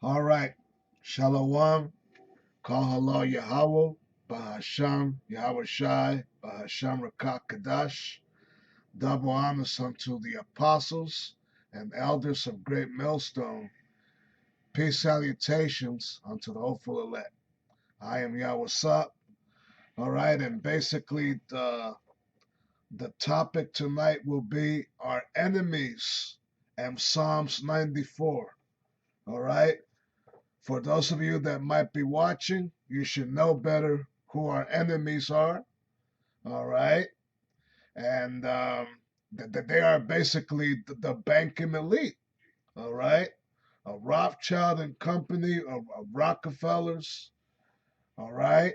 All right. Shalom. Kahala Yahweh. Bahasham Yahweh Shai. Bahasham Rakakadash. Double honors unto the apostles and elders of Great Millstone. Peace salutations unto the hopeful elect. I am Yahweh Sup. All right. And basically, the topic tonight will be our enemies and Psalms 94. All right. For those of you that might be watching, you should know better who our enemies are. All right. And they are basically the banking elite. All right. A Rothschild and Company, of Rockefellers. All right.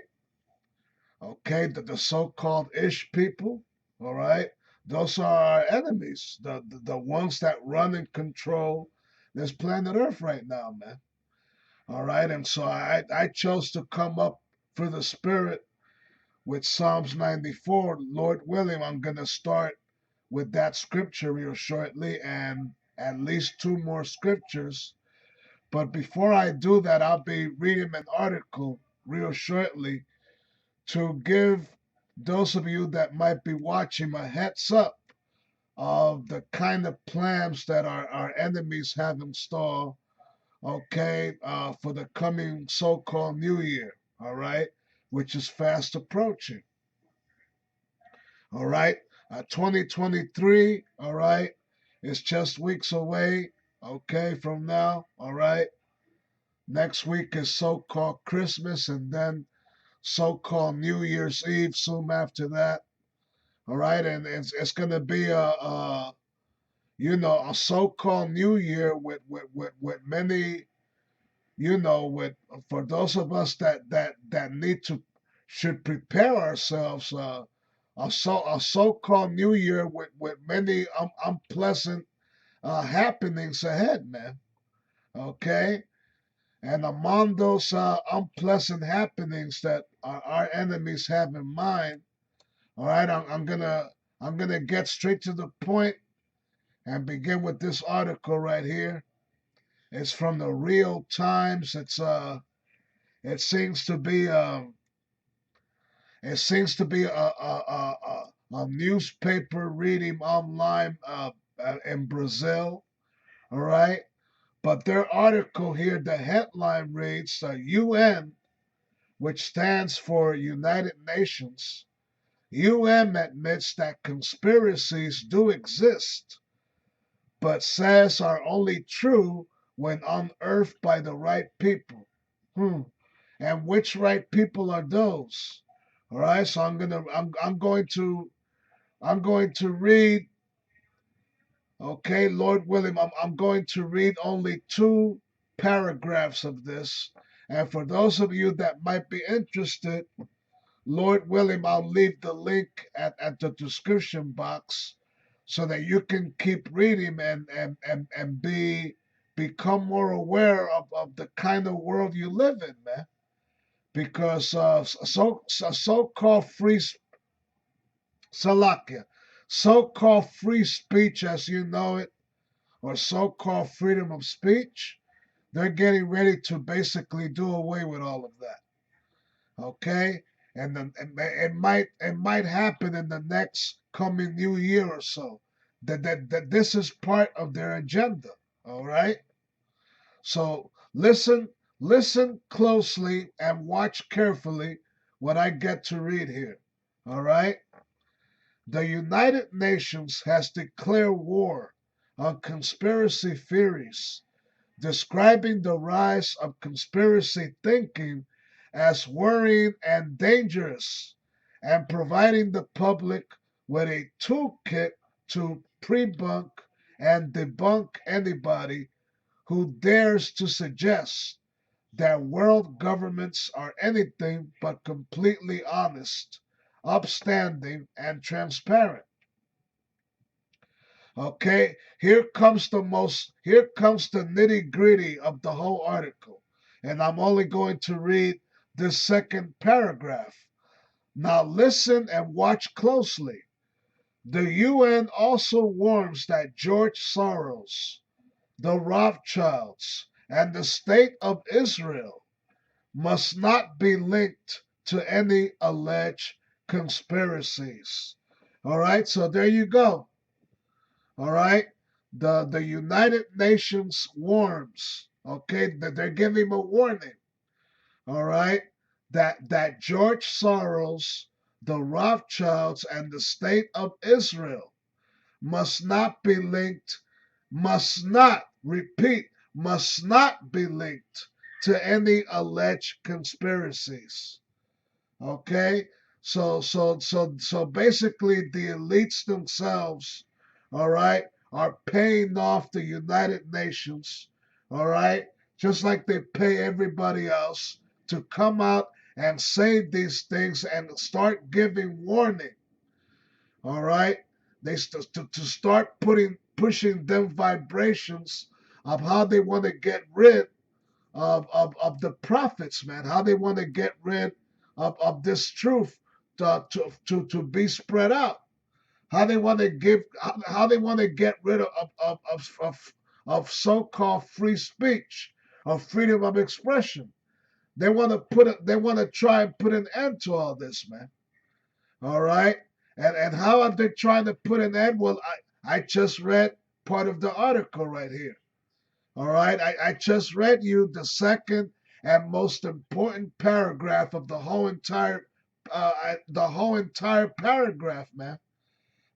Okay. The so called ish people. All right. Those are our enemies, the ones that run and control this planet Earth right now, man. All right. And so I chose to come up for the spirit with Psalms 94. Lord willing, I'm going to start with that scripture real shortly and at least two more scriptures. But before I do that, I'll be reading an article real shortly to give those of you that might be watching a heads up of the kind of plans that our enemies have in store, okay, for the coming so-called New Year, all right, which is fast approaching, all right. 2023, all right, is just weeks away, okay, from now, all right. Next week is so-called Christmas, and then so-called New Year's Eve soon after that, all right, and it's gonna be a so-called New Year with many, with for those of us that need to should prepare ourselves. A so-called New Year with many unpleasant happenings ahead, man. Okay, and among those unpleasant happenings that our enemies have in mind, all right, I'm gonna get straight to the point and begin with this article right here. It's from the Real Times. It seems to be a newspaper reading online in Brazil. All right, but their article here, the headline reads: UN, which stands for United Nations. UN admits that conspiracies do exist, but says are only true when unearthed by the right people. Hmm. And which right people are those? All right, so I'm going to read. Okay, Lord willing, I'm going to read only two paragraphs of this. And for those of you that might be interested, Lord willing, I'll leave the link at the description box so that you can keep reading and become more aware of the kind of world you live in, man. Because so-called free Salakia, so-called free speech as you know it, or so-called freedom of speech, they're getting ready to basically do away with all of that. Okay, and then it might happen in the next coming new year or so. That this is part of their agenda. All right. So listen closely and watch carefully what I get to read here. All right. The United Nations has declared war on conspiracy theories, describing the rise of conspiracy thinking as worrying and dangerous, and providing the public with a toolkit to pre-bunk and debunk anybody who dares to suggest that world governments are anything but completely honest, upstanding, and transparent. Okay, here comes the nitty gritty of the whole article. And I'm only going to read this second paragraph. Now listen and watch closely. The UN also warns that George Soros, the Rothschilds, and the state of Israel must not be linked to any alleged conspiracies. All right, so there you go. All right, the United Nations warns. Okay, that they're giving a warning. All right, that George Soros, the Rothschilds, and the state of Israel must not be linked, must not, repeat, must not be linked to any alleged conspiracies. Okay? So basically the elites themselves, all right, are paying off the United Nations, all right, just like they pay everybody else to come out and say these things and start giving warning. All right, to start pushing them vibrations of how they want to get rid of the prophets, man. How they want to get rid of this truth to be spread out. How they want to give how they want to get rid of so-called free speech, of freedom of expression. They want to try and put an end to all this, man. All right. And how are they trying to put an end? Well, I just read part of the article right here. All right. I just read you the second and most important paragraph of the whole entire paragraph, man.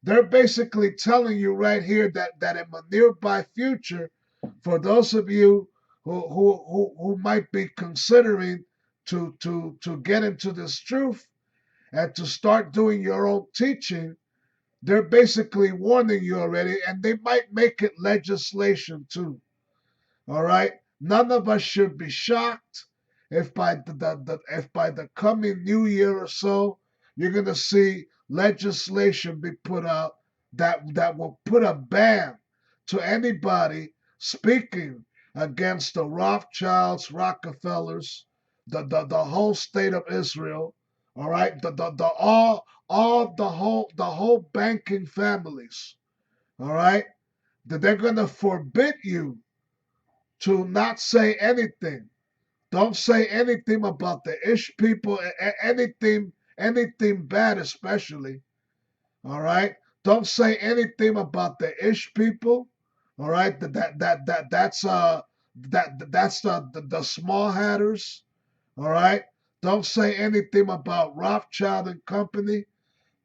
They're basically telling you right here that in the nearby future, for those of you who might be considering to get into this truth and to start doing your own teaching, they're basically warning you already, and they might make it legislation too. All right, none of us should be shocked if by if by the coming new year or so you're gonna see legislation be put out that will put a ban to anybody speaking against the Rothschilds, Rockefellers, the whole state of Israel. All right, the all the whole banking families. All right, that they're gonna forbid you to not say anything. Don't say anything about the Ish people, anything bad, especially. All right. Don't say anything about the Ish people. All right. That's the small hatters. All right. Don't say anything about Rothschild and Company.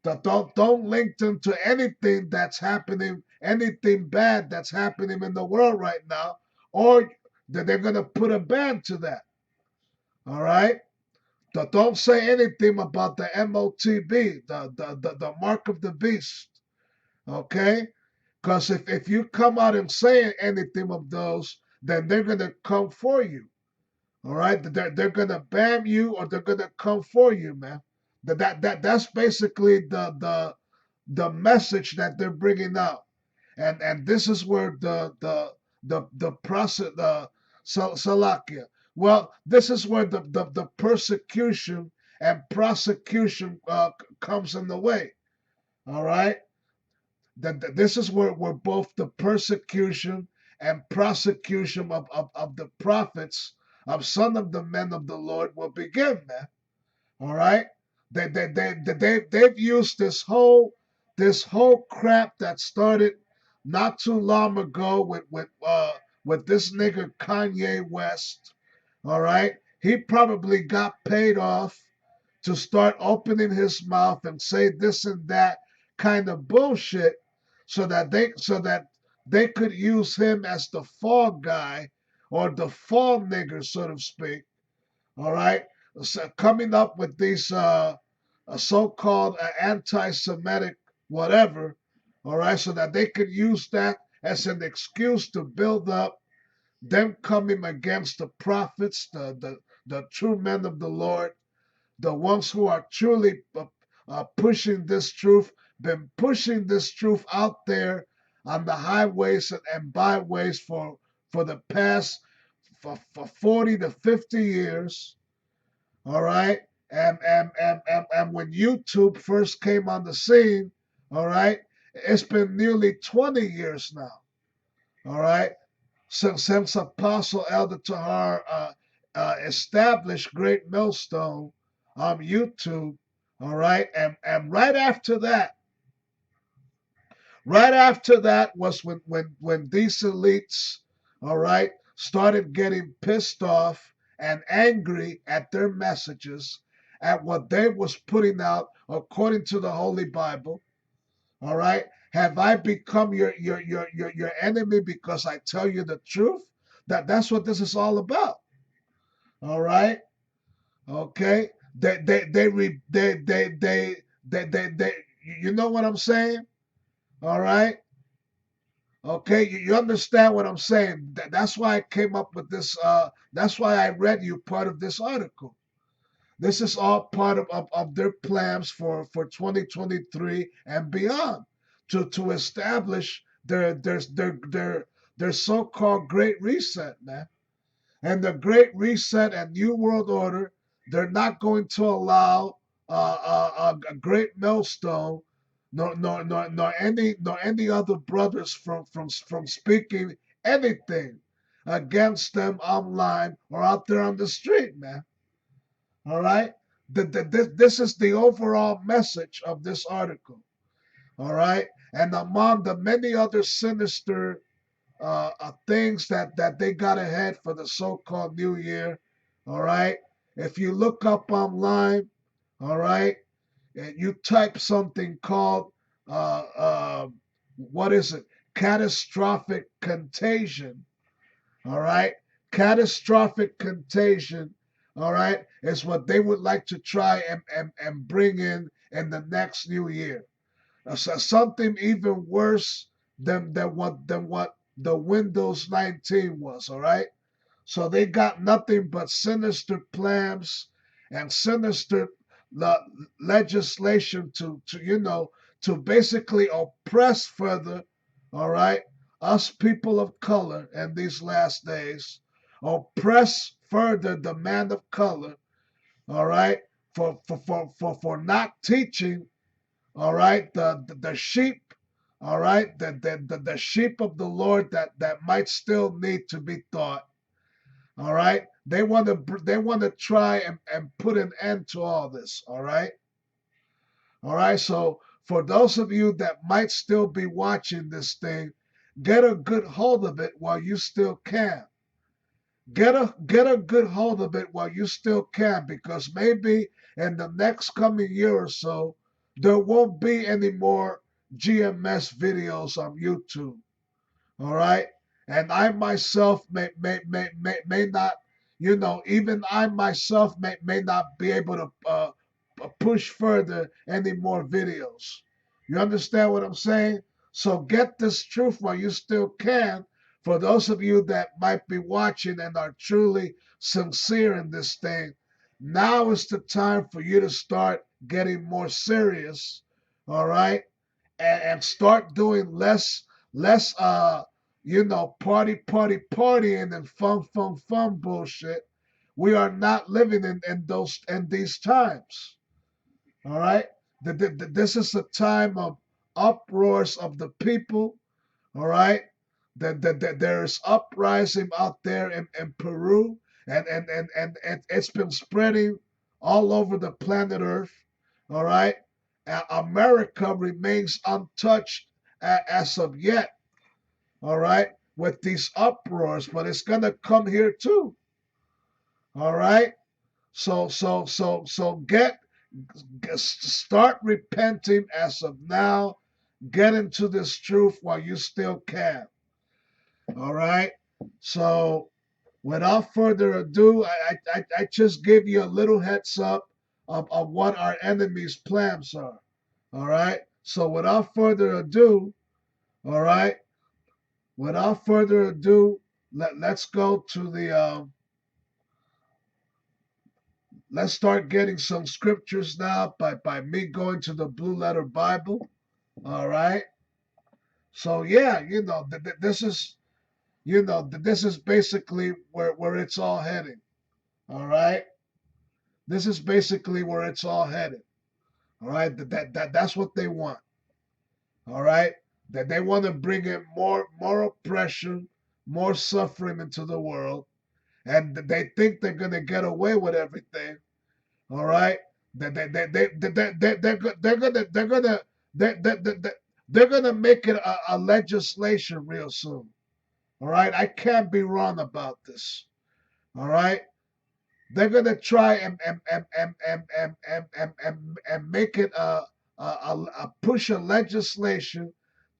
Don't link them to anything that's happening, anything bad that's happening in the world right now, or that they're gonna put a ban to that. All right. Don't say anything about the MOTB, the mark of the beast. Okay? Because if you come out and say anything of those, then they're gonna come for you. All right? They're gonna ban you or they're gonna come for you, man. That's basically the message that they're bringing out, and this is where the process the salakia. Well, this is where the persecution and prosecution comes in the way. All right, this is where both the persecution and prosecution of the prophets of some of the men of the Lord will begin, man. All right, they've used this whole crap that started not too long ago with this nigga Kanye West. All right, he probably got paid off to start opening his mouth and say this and that kind of bullshit, so that they could use him as the fall guy or the fall nigger, so to speak. All right, so coming up with these so-called anti-Semitic whatever, all right, so that they could use that as an excuse to build up them coming against the prophets, the true men of the Lord, the ones who are truly pushing this truth, been pushing this truth out there on the highways and byways for the past for 40 to 50 years. All right. And when YouTube first came on the scene, all right, it's been nearly 20 years now. All right. since Apostle Elder Tahar established Great Millstone on YouTube. All right, and right after that was when these elites, all right, started getting pissed off and angry at their messages, at what they was putting out according to the Holy Bible. All right, have I become your enemy because I tell you the truth? That's what this is all about. All right, okay. They you know what I'm saying? All right. Okay, you understand what I'm saying? That's why I came up with this. That's why I read you part of this article. This is all part of their plans for 2023 and beyond to establish their so-called Great Reset, man. And the Great Reset and New World Order, they're not going to allow a great millstone nor any other brothers from speaking anything against them online or out there on the street, man. All right. This is the overall message of this article. All right. And among the many other sinister things that they got ahead for the so-called New Year. All right. If you look up online, all right, and you type something called uh, uh, what is it? Catastrophic contagion. All right. Catastrophic contagion. All right, is what they would like to try and bring in the next new year. So something even worse than what the Windows 19 was. All right, so they got nothing but sinister plans and sinister le- legislation to basically oppress further. All right, us people of color in these last days, oppress further the man of color. All right, for not teaching, all right, the sheep, all right, the sheep of the Lord that might still need to be taught. All right, they want to try and put an end to all this. All right. So for those of you that might still be watching this thing, get a good hold of it while you still can. Get a good hold of it while you still can, because maybe in the next coming year or so, there won't be any more GMS videos on YouTube. All right. And I myself may not, even I myself may not be able to push further any more videos. You understand what I'm saying? So get this truth while you still can. For those of you that might be watching and are truly sincere in this thing, now is the time for you to start getting more serious. All right, and start doing less partying and fun bullshit. We are not living in these times. All right. This is a time of uproars of the people. All right. There is uprising out there in Peru, and it's been spreading all over the planet Earth. All right. America remains untouched as of yet. All right. With these uproars, but it's gonna come here too. All right. So start repenting as of now. Get into this truth while you still can. All right. So without further ado, I just give you a little heads up of what our enemy's plans are. All right. So all right, without further ado, let's go to let's start getting some scriptures now by me going to the Blue Letter Bible. All right. So yeah, this is basically where it's all heading. All right. This is basically where it's all headed. All right. That's what they want. All right. That they want to bring in more oppression, more suffering into the world, and they think they're gonna get away with everything. All right, they're gonna make it a legislation real soon. All right, I can't be wrong about this. All right, they're gonna try and make it a push a legislation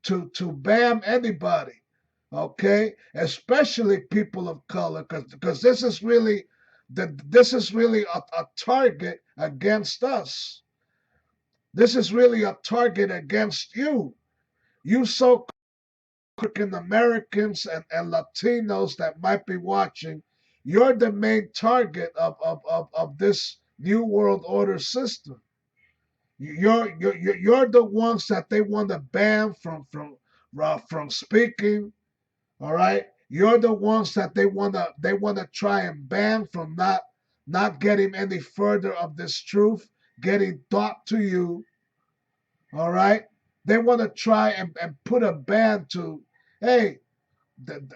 to ban anybody, okay, especially people of color, because this is really a target against us. This is really a target against you, you so African Americans and Latinos that might be watching. You're the main target of this new world order system. You're the ones that they want to ban from speaking. All right, you're the ones that they want to try and ban from not getting any further of this truth getting taught to you. All right, they want to try and put a ban to, hey,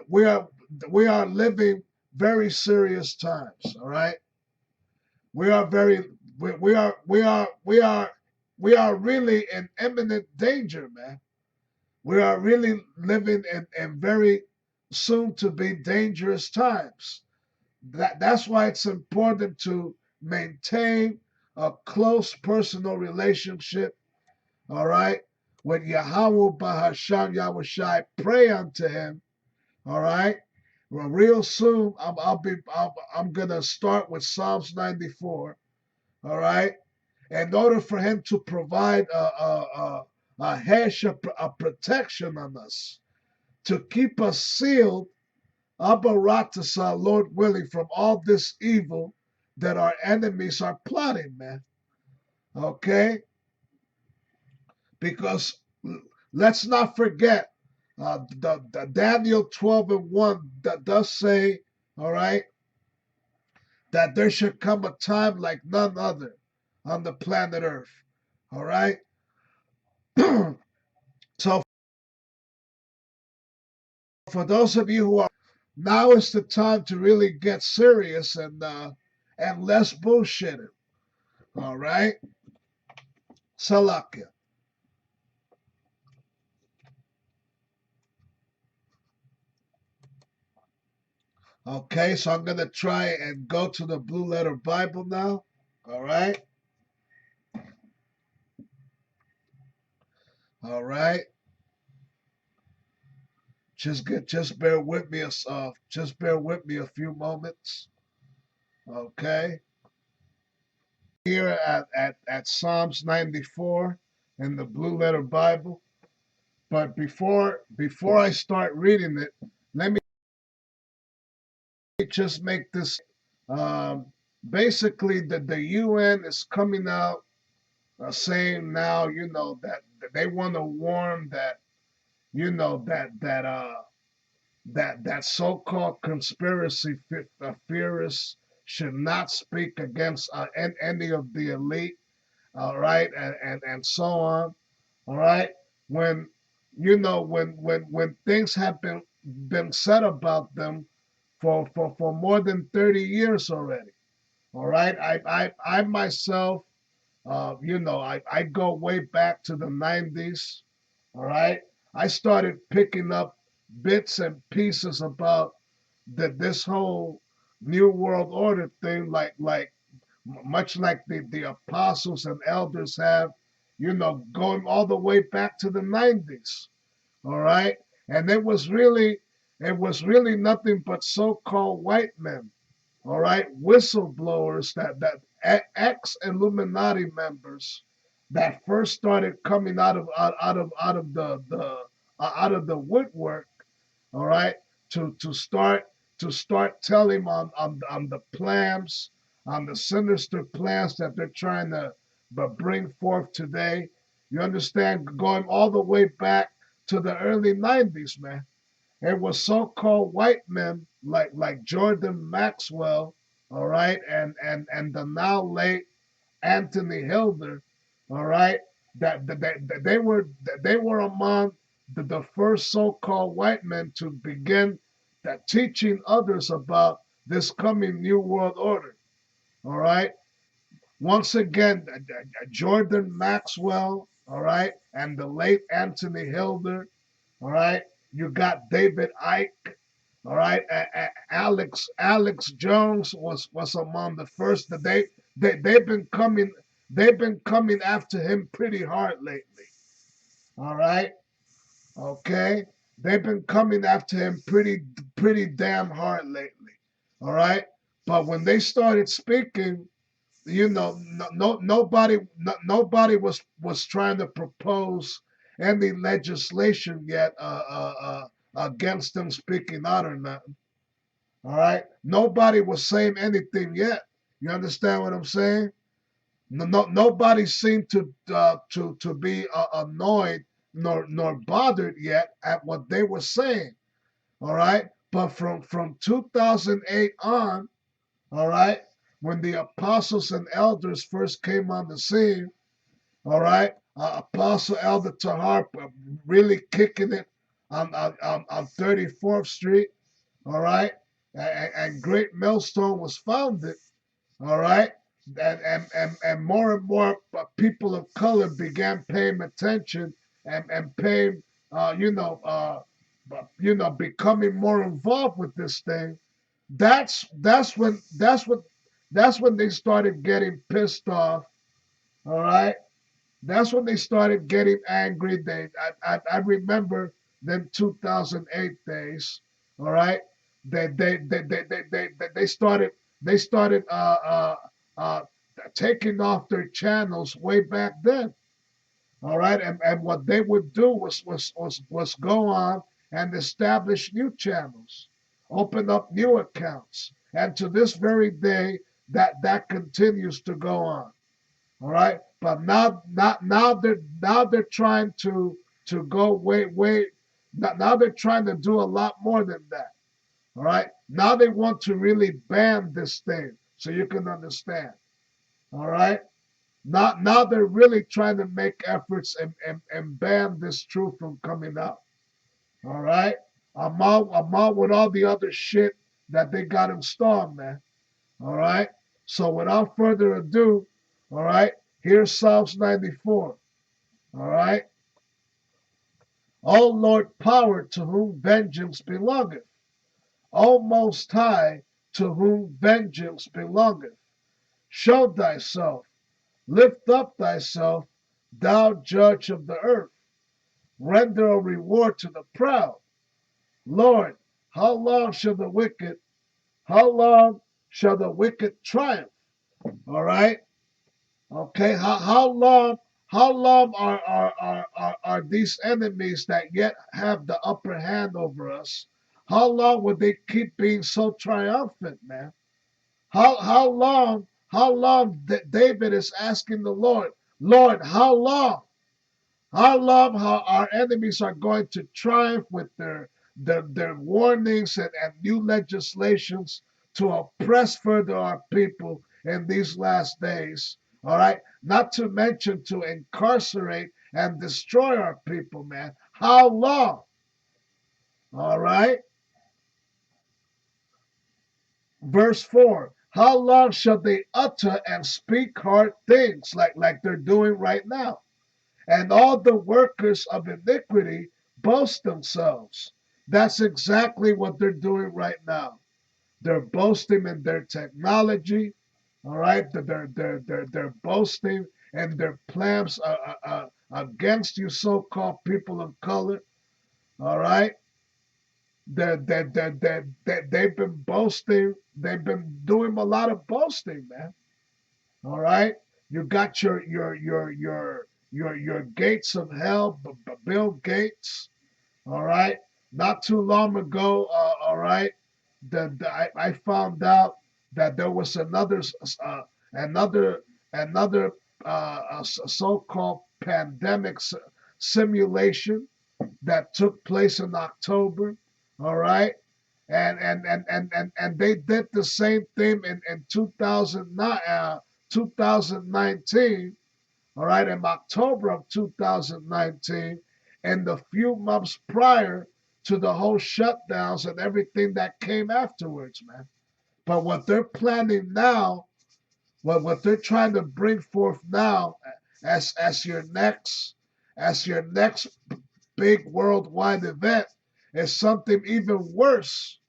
we are living very serious times. All right, we are very we are really in imminent danger, man. We are really living in very soon to be dangerous times. That's why it's important to maintain a close personal relationship. All right, with Yahweh Bahasham Yahushai, pray unto Him. All right. Well, real soon, I'm gonna start with Psalms 94. All right. In order for him to provide a hedge of protection on us, to keep us sealed, Abaratasa, Lord willing, from all this evil that our enemies are plotting, man. Okay? Because let's not forget, the Daniel 12 and 1 that does say, all right, that there should come a time like none other on the planet Earth. All right? So, for those of you who are, now is the time to really get serious and less bullshitting. All right? Salakia. Okay, so I'm going to try and go to the Blue Letter Bible now. All right? All right. Just bear with me just bear with me a few moments. Okay. Here at Psalms 94 in the Blue Letter Bible. But before I start reading it, let me just make this um, basically the UN is coming out saying now, that they want to warn that, that so-called conspiracy theorists should not speak against any of the elite, all right, and so on, all right. When when things have been said about them for more than 30 years already, all right. I myself, I go way back to the 90s, all right. I started picking up bits and pieces about this whole new world order thing, like much like the apostles and elders have, going all the way back to the 90s. All right. And it was really nothing but so-called white men, all right, whistleblowers, that ex Illuminati members that first started coming out of the woodwork, all right, to start telling on the plans, on the sinister plans that they're trying to bring forth today. You understand? Going all the way back to the early 90s, man. It was so-called white men like Jordan Maxwell, all right, and the now late Anthony Hilder, all right, that they were among the first so-called white men to begin that teaching others about this coming new world order. All right. Once again, Jordan Maxwell, all right, and the late Anthony Hilder, all right. You got David Icke, all right. Alex Jones was among the first. That they've been coming after him pretty hard lately. All right. Okay. They've been coming after him pretty damn hard lately. All right. But when they started speaking, nobody was trying to propose any legislation yet against them speaking out or nothing. All right, nobody was saying anything yet. You understand what I'm saying? Nobody seemed to be annoyed nor bothered yet at what they were saying. All right, but from 2008 on, all right, when the apostles and elders first came on the scene, all right, Apostle Elder Tahar really kicking it on 34th Street, all right, and Great Millstone was founded, all right, and more people of color began paying attention and paying, becoming more involved with this thing. That's when they started getting pissed off. All right, that's when they started getting angry. I remember them 2008 days. All right, they started uh, taking off their channels way back then. All right, and what they would do was go on and establish new channels, open up new accounts, and to this very day, that continues to go on. All right, but now they're trying to go way. Now they're trying to do a lot more than that. All right, now they want to really ban this thing, so you can understand. All right. Now they're really trying to make efforts and ban this truth from coming out. All right. I'm out with all the other shit that they got installed, man. All right. So without further ado, all right, here's Psalms 94. All right. O Lord, power to whom vengeance belongeth. O Most High, to whom vengeance belongeth. Show thyself, lift up thyself, thou judge of the earth. Render a reward to the proud. Lord, how long shall the wicked, how long shall the wicked triumph? All right. Okay. How long are these enemies that yet have the upper hand over us? How long will they keep being so triumphant, man? How long David is asking the Lord, Lord, how long? I love how our enemies are going to triumph with their warnings and new legislations to oppress further our people in these last days. All right. Not to mention to incarcerate and destroy our people, man. How long? All right. Verse 4. How long shall they utter and speak hard things like they're doing right now? And all the workers of iniquity boast themselves. That's exactly what they're doing right now. They're boasting in their technology, all right? They're boasting in their plans against you so-called people of color, all right? They've been boasting. They've been doing a lot of boasting, man. All right, you got your gates of hell, Bill Gates. All right, not too long ago. All right, I found out that there was another another so-called pandemic simulation that took place in October. All right. And they did the same thing in 2019, all right, in October of 2019, and the few months prior to the whole shutdowns and everything that came afterwards, man. But what they're planning now, what they're trying to bring forth now as your next big worldwide event is something even worse.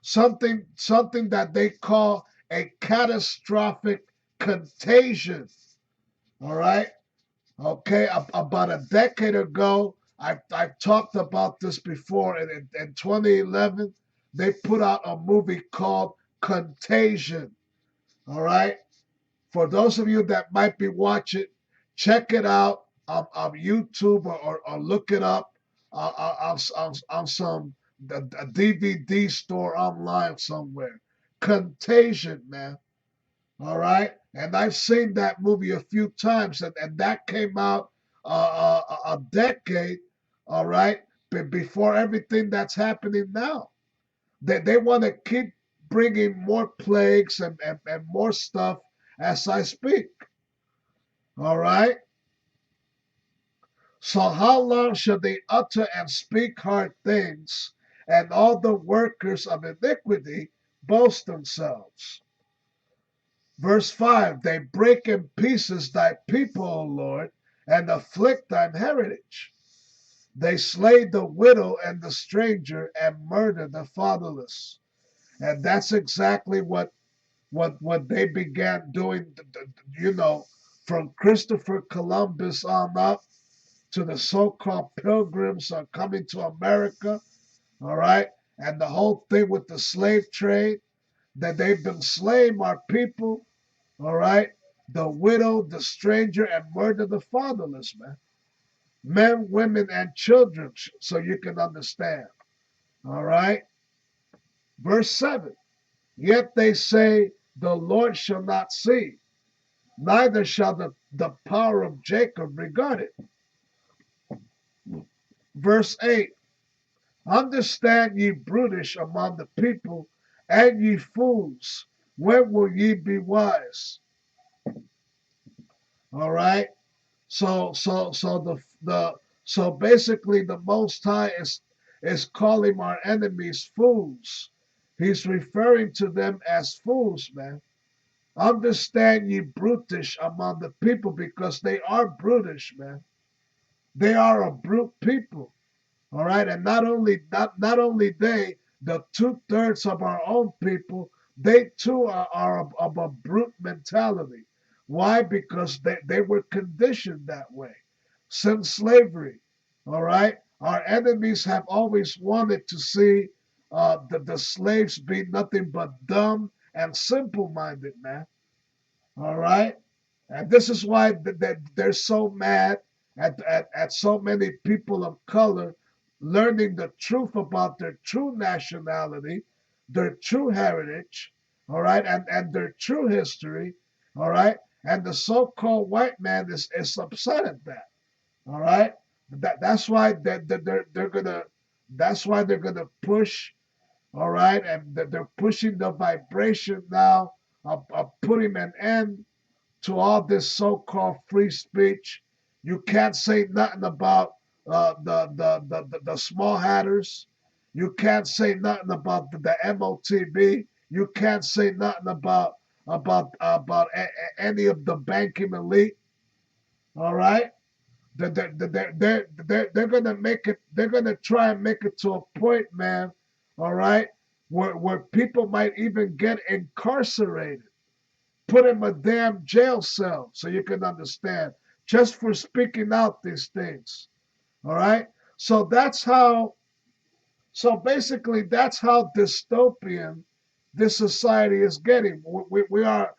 Something that they call a catastrophic contagion. All right. Okay. About a decade ago, I've talked about this before. In 2011, they put out a movie called Contagion. All right. For those of you that might be watching, check it out on YouTube or look it up on some a DVD store online somewhere. Contagion, man. All right. And I've seen that movie a few times, and that came out a decade, all right, before everything that's happening now. They want to keep bringing more plagues and more stuff as I speak. All right. So how long shall they utter and speak hard things, and all the workers of iniquity boast themselves? Verse 5, they break in pieces thy people, O Lord, and afflict thine heritage. They slay the widow and the stranger and murder the fatherless. And that's exactly what they began doing, you know, from Christopher Columbus on up to the so-called pilgrims are coming to America, all right? And the whole thing with the slave trade, that they've been slaying our people, all right? The widow, the stranger, and murder the fatherless, man. Men, women, and children, so you can understand, all right? Verse 7, yet they say, the Lord shall not see, neither shall the power of Jacob regard it. Verse 8, understand ye brutish among the people, and ye fools, when will ye be wise? All right. So basically the Most High is calling our enemies fools. He's referring to them as fools, man. Understand ye brutish among the people because they are brutish, man. They are a brute people. All right, and not only they, the 2/3 of our own people, they too are of a brute mentality. Why? Because they were conditioned that way since slavery. All right, our enemies have always wanted to see the slaves be nothing but dumb and simple-minded, man. All right, and this is why they're so mad at so many people of color learning the truth about their true nationality, their true heritage, all right, and their true history, all right. And the so-called white man is upset at that, all right. That's why they're gonna push, all right, and they're pushing the vibration now of putting an end to all this so-called free speech. You can't say nothing about the small hatters. You can't say nothing about the MOTB. You can't say nothing about any of the banking elite. All right, they're gonna make it. They're gonna try and make it to a point, man. All right, where people might even get incarcerated, put in a damn jail cell so you can understand, just for speaking out these things. All right. So that's how. So basically, that's how dystopian this society is getting. We are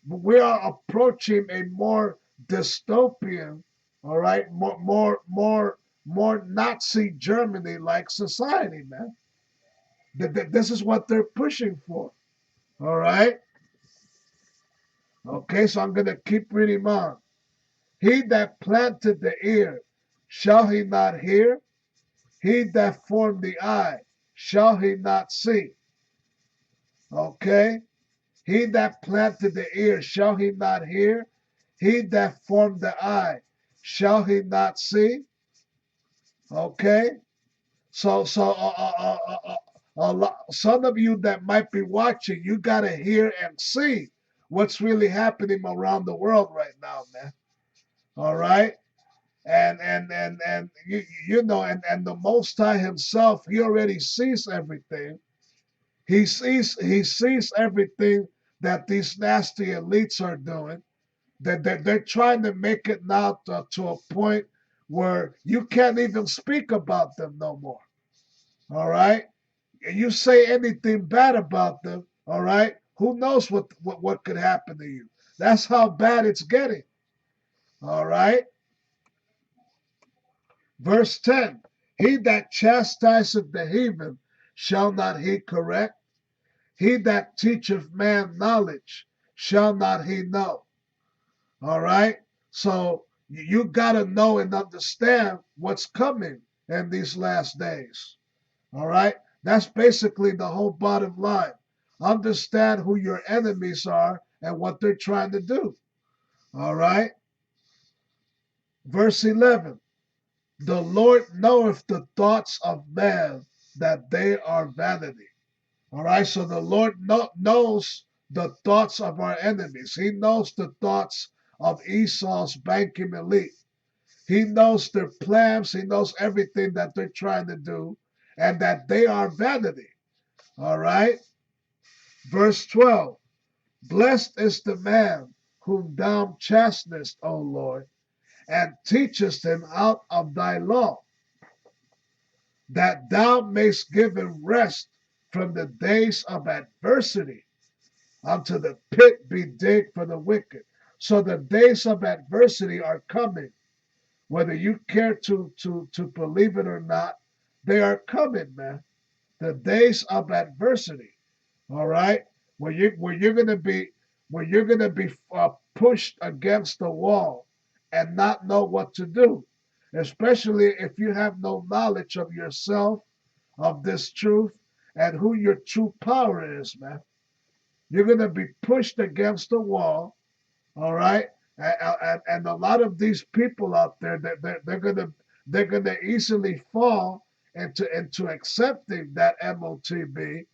approaching a more dystopian. All right. More Nazi Germany like society, man. This is what they're pushing for. All right. Okay, so I'm going to keep reading on. He that planted the ear, shall he not hear? He that formed the eye, shall he not see? Okay, he that planted the ear, shall he not hear? He that formed the eye, shall he not see? Okay, Some of you that might be watching, you got to hear and see what's really happening around the world right now, man. All right, and you know, and the Most High Himself, He already sees everything. He sees everything that these nasty elites are doing. That they're trying to make it now to a point where you can't even speak about them no more. All right, you say anything bad about them, all right, who knows what could happen to you. That's how bad it's getting. All right. Verse 10. He that chastiseth the heathen shall not he correct? He that teacheth man knowledge shall not he know? All right. So you got to know and understand what's coming in these last days. All right. That's basically the whole bottom line. Understand who your enemies are and what they're trying to do. All right. Verse 11. The Lord knoweth the thoughts of man, that they are vanity. All right. So the Lord knows the thoughts of our enemies. He knows the thoughts of Esau's banking elite. He knows their plans. He knows everything that they're trying to do and that they are vanity. All right. Verse 12. Blessed is the man whom thou chastenest, O Lord, and teachest him out of thy law, that thou mayst give him rest from the days of adversity, unto the pit be digged for the wicked. So the days of adversity are coming, whether you care to believe it or not. They are coming, man. The days of adversity. All right, where you're gonna be pushed against the wall and not know what to do, especially if you have no knowledge of yourself, of this truth, and who your true power is, man. You're gonna be pushed against the wall. All right, and a lot of these people out there, they're gonna easily fall into accepting that MOTB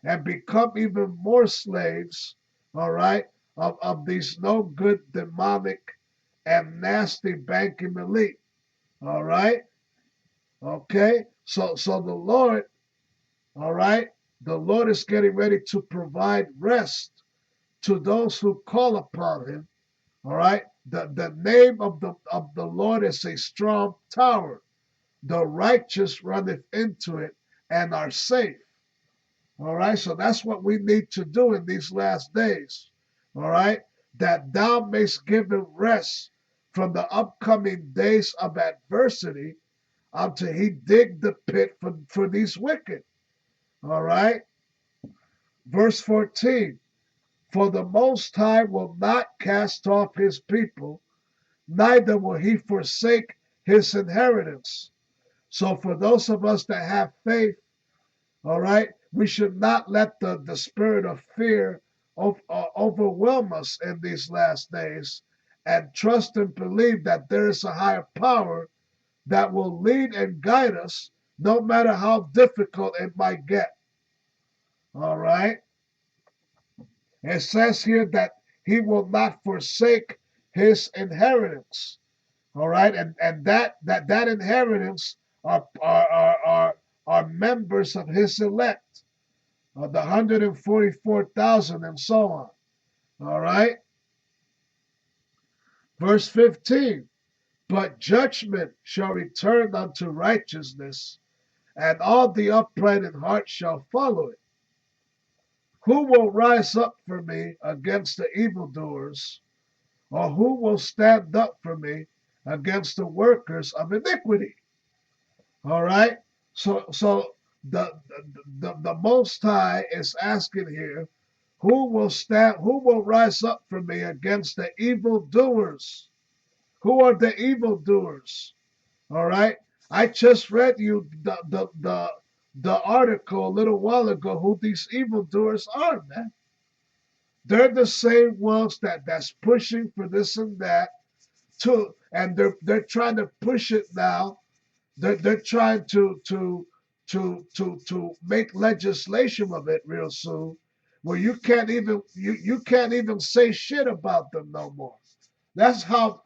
and become even more slaves, all right, of these no good demonic and nasty banking elite. All right. Okay. So the Lord, all right, the Lord is getting ready to provide rest to those who call upon him. All right. The name of the Lord is a strong tower. The righteous runneth into it and are safe. All right, so that's what we need to do in these last days. All right, that thou mayst give him rest from the upcoming days of adversity until he dig the pit for these wicked. All right, verse 14. For the Most High will not cast off his people, neither will he forsake his inheritance. So for those of us that have faith, all right. We should not let the spirit of fear overwhelm us in these last days and trust and believe that there is a higher power that will lead and guide us no matter how difficult it might get. All right. It says here that he will not forsake his inheritance. All right. And that inheritance are members of his elect, the 144,000 and so on. All right. Verse 15. But judgment shall return unto righteousness, and all the upright in heart shall follow it. Who will rise up for me against the evildoers, or who will stand up for me against the workers of iniquity? All right. So the Most High is asking here, who will stand? Who will rise up for me against the evildoers? Who are the evildoers? All right. I just read you the article a little while ago. Who these evildoers are, man? They're the same ones that's pushing for this and that too, and they're trying to push it now. They're trying to to make legislation of it real soon, where you can't even say shit about them no more. That's how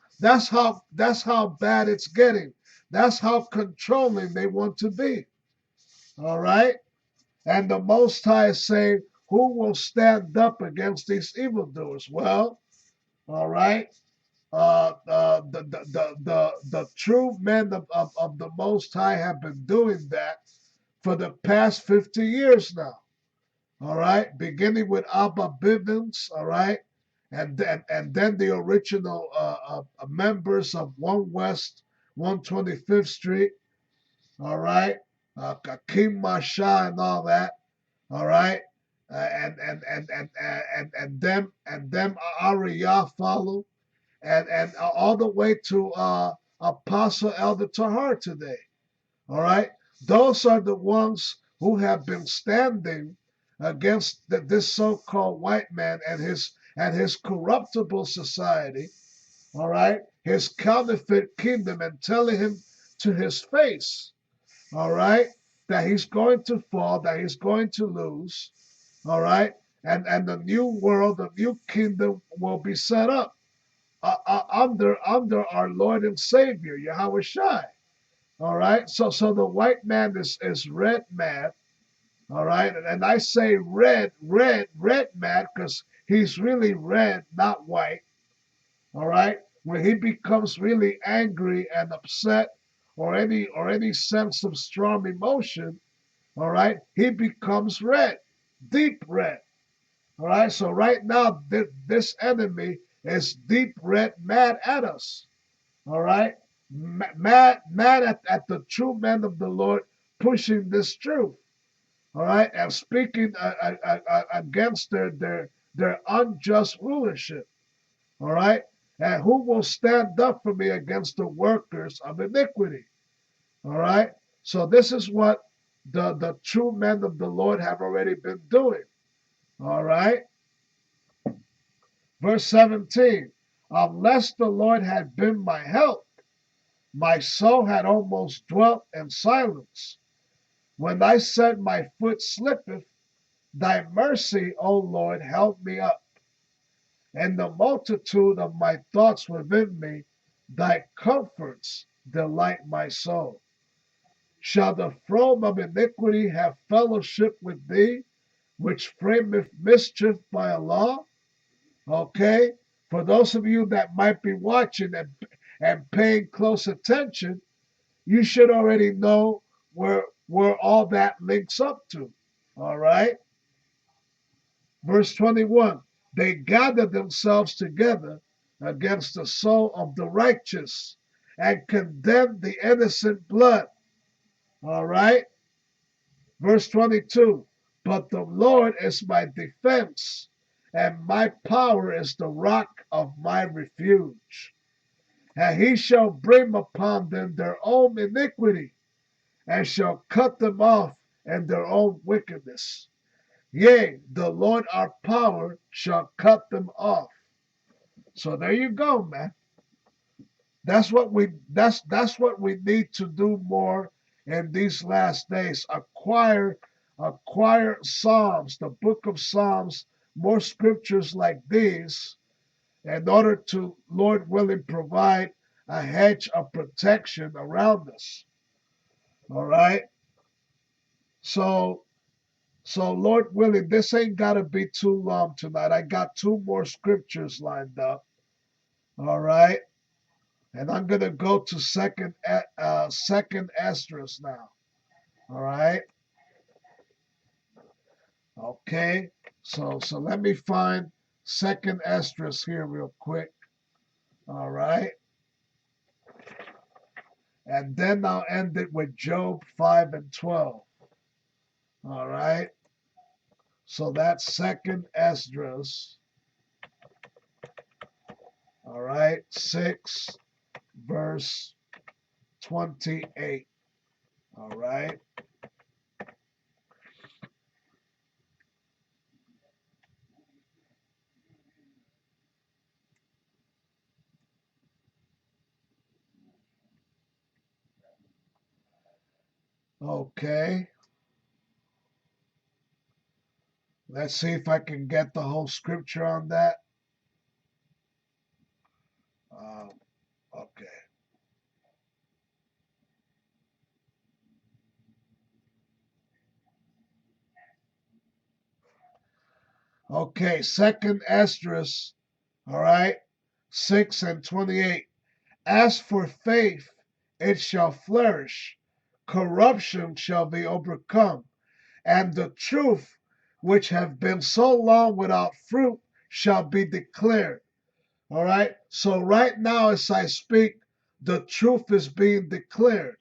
bad it's getting. That's how controlling they want to be. All right? And the Most High is saying, who will stand up against these evildoers? Well, all right. The true men of the Most High have been doing that for the past 50 years now. All right, beginning with Abba Bivens, all right, and then the original members of One West, 125th Street, all right, Kakim Masha and all that, all right, and them Ariyah follow, and all the way to Apostle Elder Tahar today. All right, those are the ones who have been standing against this so-called white man and his corruptible society. All right, his counterfeit kingdom, and telling him to his face, all right, that he's going to fall, that he's going to lose. All right, and the new world, the new kingdom will be set up under our Lord and Savior Yahweh Shai. All right. So the white man is red mad. All right. And I say red mad because he's really red, not white. All right. When he becomes really angry and upset or any sense of strong emotion, all right, he becomes red, deep red. All right. So right now this enemy is deep red mad at us. All right, mad at the true men of the Lord pushing this truth. All right, and speaking against their unjust rulership. All right, and who will stand up for me against the workers of iniquity? All right, so this is what the true men of the Lord have already been doing. All right, verse 17. Unless the Lord had been my help, my soul had almost dwelt in silence. When I said my foot slippeth, thy mercy, O Lord, held me up. And the multitude of my thoughts within me, thy comforts delight my soul. Shall the throne of iniquity have fellowship with thee, which frameth mischief by a law? Okay? For those of you that might be watching and paying close attention, you should already know where all that links up to. All right. Verse 21. They gathered themselves together against the soul of the righteous and condemned the innocent blood. All right. Verse 22. But the Lord is my defense, and my power is the rock of my refuge. And he shall bring upon them their own iniquity, and shall cut them off in their own wickedness. Yea, the Lord our power shall cut them off. So there you go, man. That's what we need to do more in these last days. Acquire Psalms, the book of Psalms, more scriptures like these, in order to, Lord willing, provide a hedge of protection around us. All right. So So, Lord willing, this ain't got to be too long tonight. I got two more scriptures lined up. All right. And I'm going to go to second Esdras now. All right. Okay. So let me find second Esdras here real quick. All right. And then I'll end it with Job 5 and 12. All right. So that's second Esdras. All right. 6 verse 28. All right. Okay. Let's see if I can get the whole scripture on that. Um, okay. Okay. Second Esdras, all right, 6:28. As for faith, it shall flourish, corruption shall be overcome, and the truth, which have been so long without fruit, shall be declared. All right. So right now, as I speak, the truth is being declared.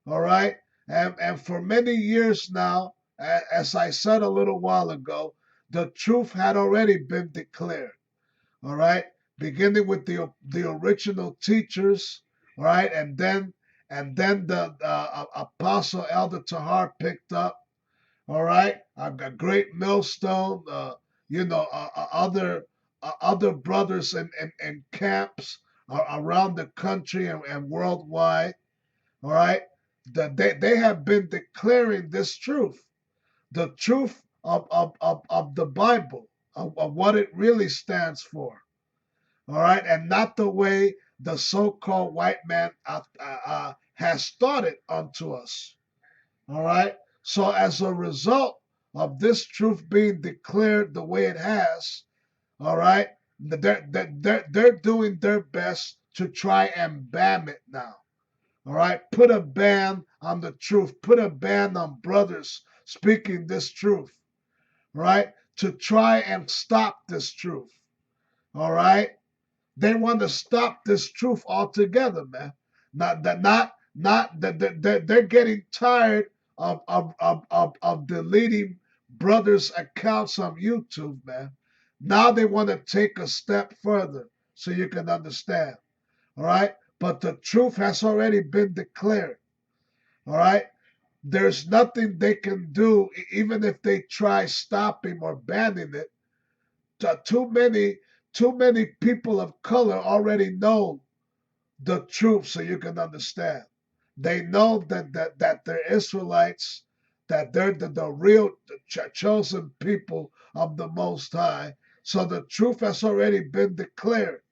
All right. And for many years now, as I said a little while ago, the truth had already been declared. All right. Beginning with the original teachers. All right. And then the apostle Elder Tahar picked up. All right, a great millstone. Other brothers in camps around the country and worldwide. All right, they have been declaring this truth, the truth of the Bible, of what it really stands for. All right, and not the way the so-called white man has taught it unto us. All right. So as a result of this truth being declared the way it has, all right, they're doing their best to try and ban it now. All right. Put a ban on the truth. Put a ban on brothers speaking this truth. Right. To try and stop this truth. All right. They want to stop this truth altogether, man. Not that they're getting tired of deleting brothers' accounts on YouTube, man. Now they want to take a step further so you can understand. All right. But the truth has already been declared. All right. There's nothing they can do, even if they try stopping or banning it. Too many people of color already know the truth, so you can understand. They know that they're Israelites, that they're the real chosen people of the Most High. So the truth has already been declared.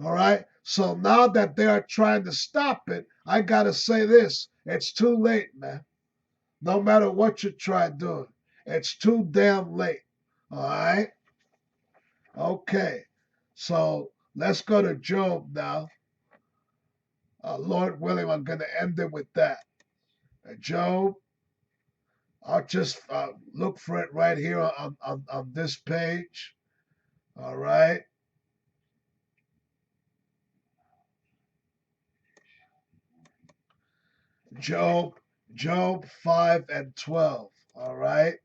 All right. So now that they are trying to stop it, I gotta say this: it's too late, man. No matter what you try doing, it's too damn late. All right. Okay. So let's go to Job now. Lord willing, I'm going to end it with that. Job, I'll just look for it right here on this page. All right. Job, Job 5 and 12. All right.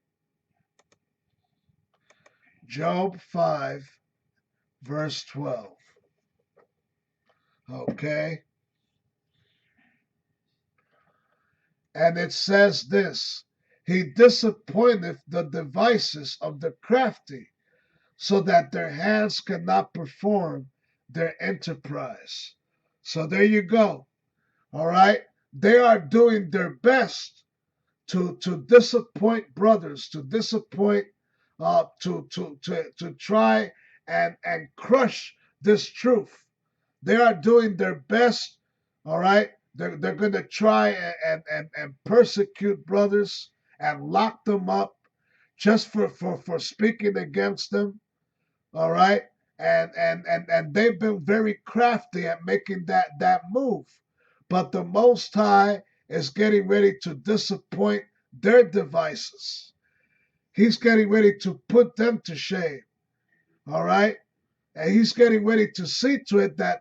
Job 5, verse 12. Okay. And it says this: He disappointeth the devices of the crafty, so that their hands cannot perform their enterprise. So there you go. All right. They are doing their best to disappoint brothers, to disappoint, to try and crush this truth. They are doing their best. All right. They're going to try and persecute brothers and lock them up just for speaking against them. All right. And they've been very crafty at making that move. But the Most High is getting ready to disappoint their devices. He's getting ready to put them to shame. All right. And he's getting ready to see to it that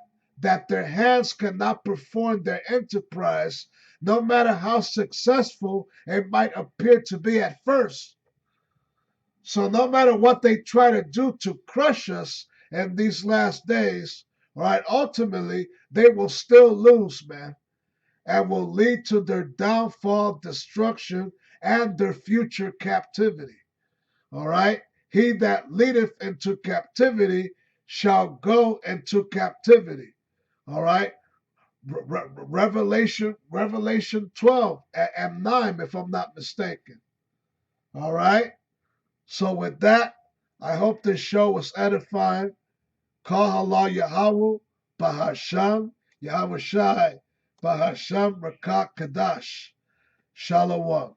their hands cannot perform their enterprise, no matter how successful it might appear to be at first. So no matter what they try to do to crush us in these last days, all right, ultimately they will still lose, man, and will lead to their downfall, destruction, and their future captivity. All right. He that leadeth into captivity shall go into captivity. All right. Revelation 12 and 9, if I'm not mistaken. All right. So with that, I hope this show was edifying. Kal Hala Yahweh Bahasham Yahweh Shai Bahasham Rakak Kadash. Shalom.